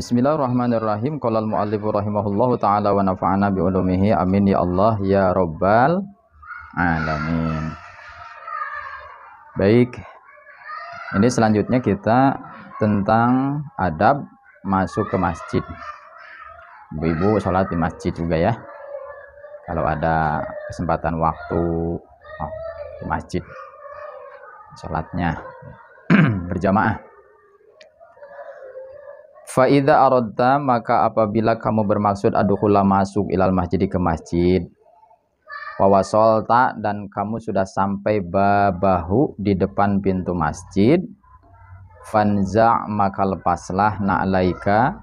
Bismillahirrahmanirrahim. Qala al-mu'allifu rahimahullahu taala wa nafa'ana bi ulumihi. Amin ya Allah ya rabbal alamin. Baik. Ini selanjutnya kita tentang adab masuk ke masjid. Ibu-ibu sholat di masjid juga ya. Kalau ada kesempatan waktu di masjid sholatnya berjamaah. Fa'idha aradta, maka apabila kamu bermaksud adukhula masuk ilal masjid ke masjid, wawasolta, dan kamu sudah sampai babahu di depan pintu masjid, fanza' maka lepaslah na'laika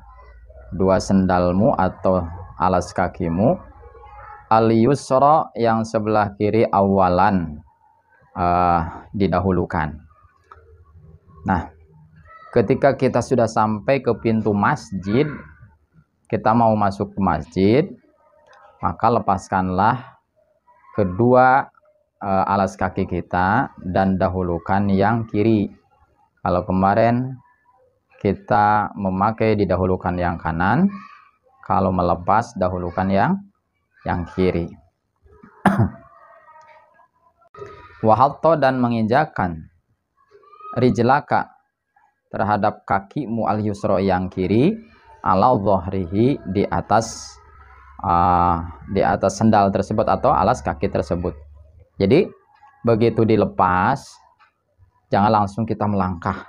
dua sendalmu atau alas kakimu, al-yusra yang sebelah kiri awalan didahulukan. Nah, ketika kita sudah sampai ke pintu masjid, kita mau masuk ke masjid, maka lepaskanlah kedua alas kaki kita dan dahulukan yang kiri. Kalau kemarin kita memakai didahulukan yang kanan, kalau melepas dahulukan yang kiri. Wahatto, dan menginjakan rijlaka terhadap kakimu al-yusra yang kiri ala dhahrihi di atas sendal tersebut atau alas kaki tersebut. Jadi begitu dilepas jangan langsung kita melangkah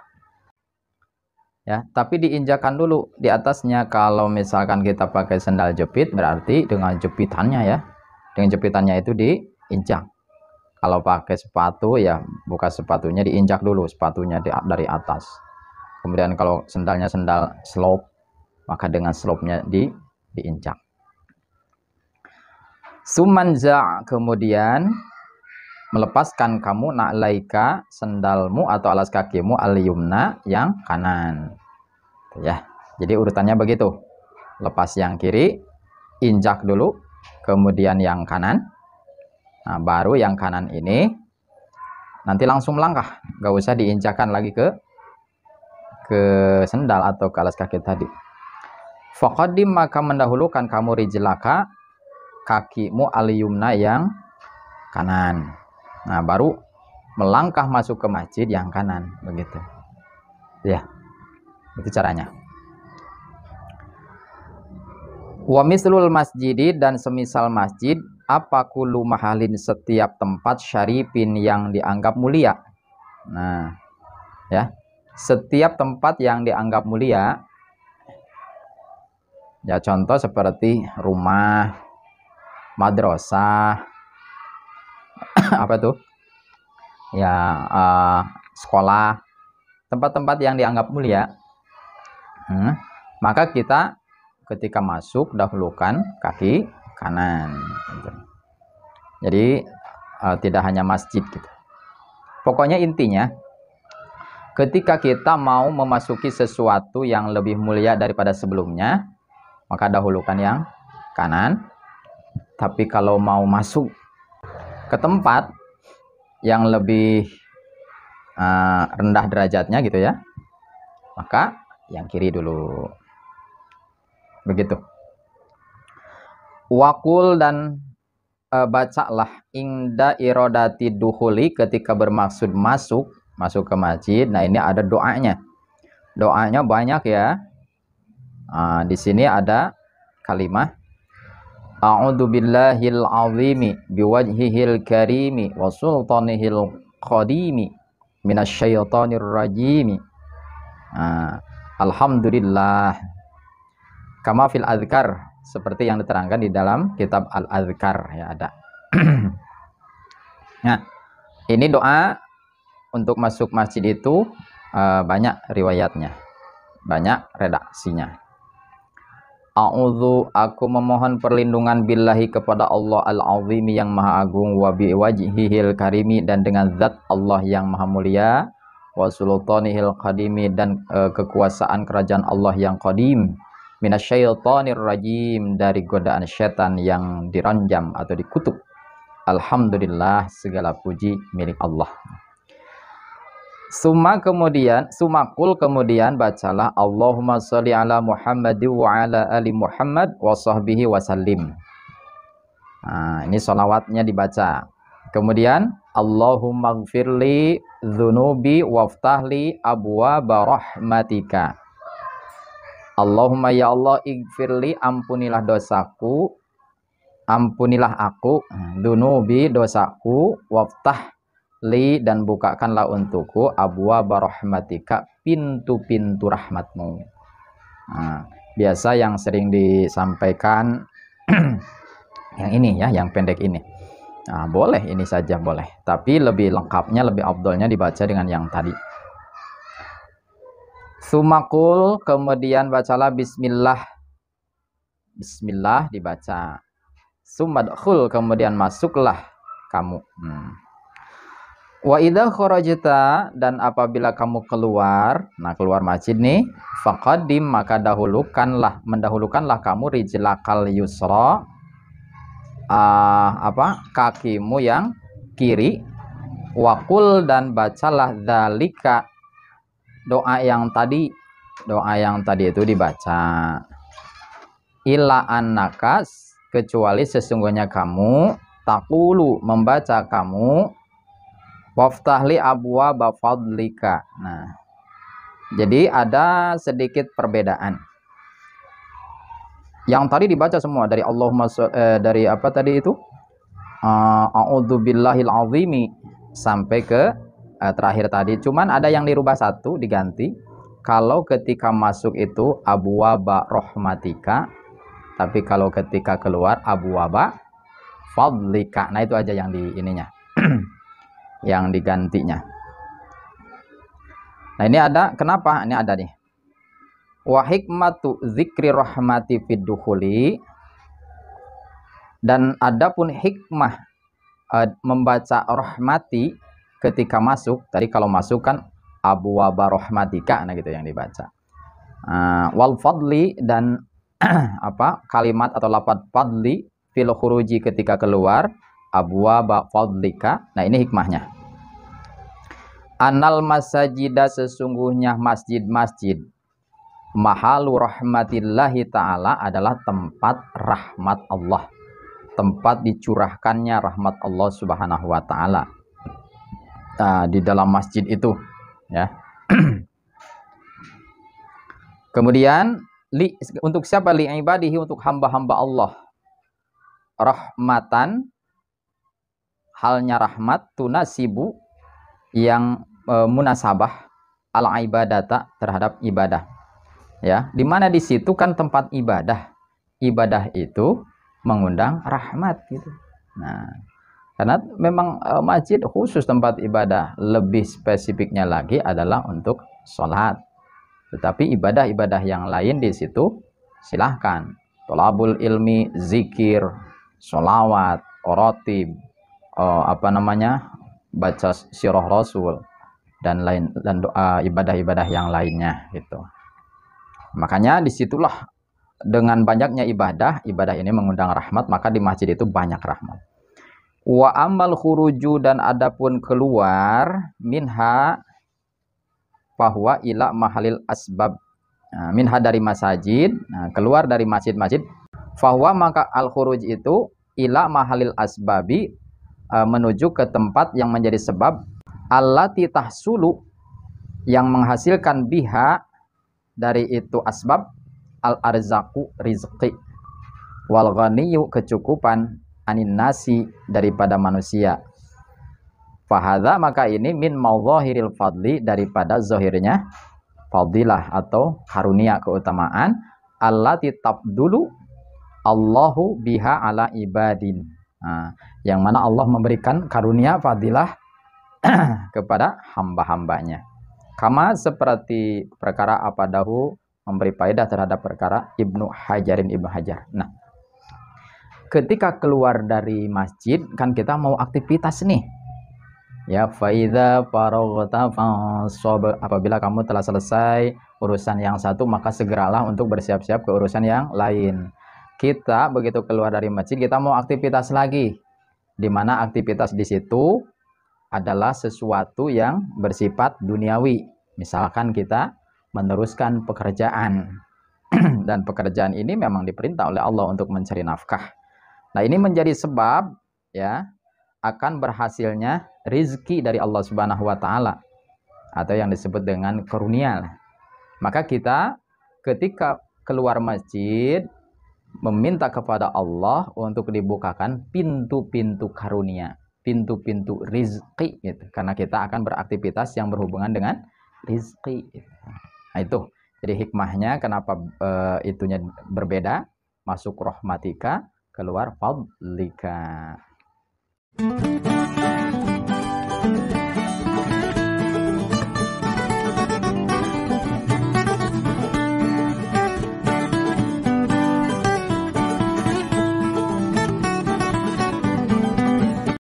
ya, tapi diinjakan dulu di atasnya. Kalau misalkan kita pakai sendal jepit berarti dengan jepitannya ya, dengan jepitannya itu diinjak. Kalau pakai sepatu ya buka sepatunya, diinjak dulu sepatunya dari atas. Kemudian kalau sendalnya sendal slope, maka dengan slope-nya diinjak. Sumanza, kemudian melepaskan kamu na'laika sendalmu atau alas kakimu al-yumna yang kanan. Ya. Jadi urutannya begitu. Lepas yang kiri, injak dulu, kemudian yang kanan. Nah, baru yang kanan ini nanti langsung melangkah, nggak usah diinjakan lagi ke sendal atau ke alas kaki tadi. Faqaddim, maka mendahulukan kamu rijlaka kakimu al-yumna yang kanan. Nah, baru melangkah masuk ke masjid yang kanan, begitu. Ya. Itu caranya. Wa mislul masjidi, dan semisal masjid, apa kullu mahalin setiap tempat syarifin yang dianggap mulia. Nah, ya. Setiap tempat yang dianggap mulia, ya contoh seperti rumah, madrasah, apa tuh? Ya sekolah, tempat-tempat yang dianggap mulia. Maka kita ketika masuk dahulukan kaki kanan. Jadi tidak hanya masjid gitu. Pokoknya intinya, ketika kita mau memasuki sesuatu yang lebih mulia daripada sebelumnya, maka dahulukan yang kanan. Tapi kalau mau masuk ke tempat yang lebih rendah derajatnya gitu ya, maka yang kiri dulu. Begitu. Wakul, dan bacalah ingda irodati duhuli, ketika bermaksud masuk ke masjid. Nah, ini ada doanya. Doanya banyak ya. Di sini ada kalimat a'udzu billahil azimi biwajhihil karimi wa sultanihil qadimi minasyaitonir rajim. Alhamdulillah. Kama fil azkar, seperti yang diterangkan di dalam kitab al-azkar ya ada. Nah, ini doa untuk masuk masjid itu banyak riwayatnya, banyak redaksinya. A'udzu, aku memohon perlindungan billahi kepada Allah al-azimi yang maha agung, wa bi wajhihil karimi, dan dengan zat Allah yang maha mulia, wa sultanihil qadimi, dan kekuasaan kerajaan Allah yang qadim, minasyaitonir rajim, dari godaan syaitan yang diranjam atau dikutuk. Alhamdulillah, segala puji milik Allah. Sumakul kemudian bacalah Allahumma sholli ala Muhammad wa ala ali Muhammad wa sahbihi wasallim. Nah, ini sholawatnya dibaca. Kemudian Allahumma gfirli dzunubi waftahli abwaaba rahmatika. Allahumma ya Allah igfirli, ampunilah dosaku, ampunilah aku, dzunubi dosaku, waftah li dan bukakanlah untukku abwaaba rahmatika, pintu-pintu rahmatmu. Nah, biasa yang sering disampaikan yang ini ya, yang pendek ini. Nah, boleh ini saja boleh, tapi lebih lengkapnya, lebih afdolnya dibaca dengan yang tadi. Sumakul kemudian bacalah bismillah. Bismillah dibaca. Sumadkhul kemudian masuklah kamu. Wa idza kharajta, dan apabila kamu keluar, nah keluar masjid nih, faqaddim maka mendahulukanlah kamu rijlakal yusra, kakimu yang kiri, wakul dan bacalah dzalika, doa yang tadi itu dibaca. Illa annakas, kecuali sesungguhnya kamu, taqulu membaca kamu, waftahli abwaaba fadlika. Nah, jadi ada sedikit perbedaan. Yang tadi dibaca semua dari Allahumma dari apa tadi itu? A'udzubillahil azimi sampai ke terakhir tadi. Cuman ada yang dirubah satu, diganti. Kalau ketika masuk itu abwaaba rahmatika, tapi kalau ketika keluar abwaaba fadlika. Nah, itu aja yang di ininya. Yang digantinya. Nah, ini ada, kenapa? Ini ada nih. Wa hikmatu dzikri rahmati fid dukhuli, dan adapun hikmah membaca rahmati ketika masuk. Tadi kalau masuk kan abwaaba rahmatika, nah gitu yang dibaca. Wal fadli, dan kalimat atau lafaz fadli fil khuruji ketika keluar abwaaba fadlika. Nah, ini hikmahnya. Anal masajida, sesungguhnya masjid-masjid, mahalu rahmatillahi ta'ala, adalah tempat rahmat Allah, tempat dicurahkannya rahmat Allah subhanahu wa ta'ala. Di dalam masjid itu ya. Kemudian untuk siapa? Li ibadihi, untuk hamba-hamba Allah. Rahmatan, halnya rahmat, tunasibu, yang munasabah al ibadata, terhadap ibadah. Ya, di mana di situ kan tempat ibadah. Ibadah itu mengundang rahmat gitu. Nah, karena memang masjid khusus tempat ibadah, lebih spesifiknya lagi adalah untuk sholat. Tetapi ibadah-ibadah yang lain di situ silahkan. Tolabul ilmi, zikir, sholawat, orotib, baca sirah Rasul, dan lain, dan doa ibadah-ibadah yang lainnya gitu. Makanya disitulah dengan banyaknya ibadah ini mengundang rahmat, maka di masjid itu banyak rahmat. Wa amal khuruju, dan adapun keluar, minha bahwa ila mahalil asbab, minha dari masjid, keluar dari masjid-masjid, bahwa maka al khuruj itu ila mahalil asbabi, menuju ke tempat yang menjadi sebab, allati tahsulu, yang menghasilkan biha, dari itu asbab, al arzaku, rizqi, wal ghaniyu, kecukupan, anin nasi, daripada manusia. Fahadha, maka ini min mawzahiril fadli, daripada zahirnya fadilah atau karunia, keutamaan, allati tabdulu Allahu biha ala ibadin. Yang mana Allah memberikan karunia fadilah kepada hamba-hambanya. Kama, seperti perkara apa dahu, memberi faedah terhadap perkara Ibnu Hajar. Nah, ketika keluar dari masjid kan kita mau aktivitas nih. Ya, faidza faraghta fansab, apabila kamu telah selesai urusan yang satu, maka segeralah untuk bersiap-siap ke urusan yang lain. Kita begitu keluar dari masjid, kita mau aktivitas lagi. Di mana aktivitas di situ adalah sesuatu yang bersifat duniawi. Misalkan kita meneruskan pekerjaan dan pekerjaan ini memang diperintah oleh Allah untuk mencari nafkah. Nah, ini menjadi sebab ya akan berhasilnya rizki dari Allah Subhanahu wa taala atau yang disebut dengan karunia. Maka kita ketika keluar masjid meminta kepada Allah untuk dibukakan pintu-pintu karunia, pintu-pintu rizki gitu. Karena kita akan beraktivitas yang berhubungan dengan rizki gitu. Nah itu jadi hikmahnya kenapa itunya berbeda, masuk rahmatika, keluar fadlika.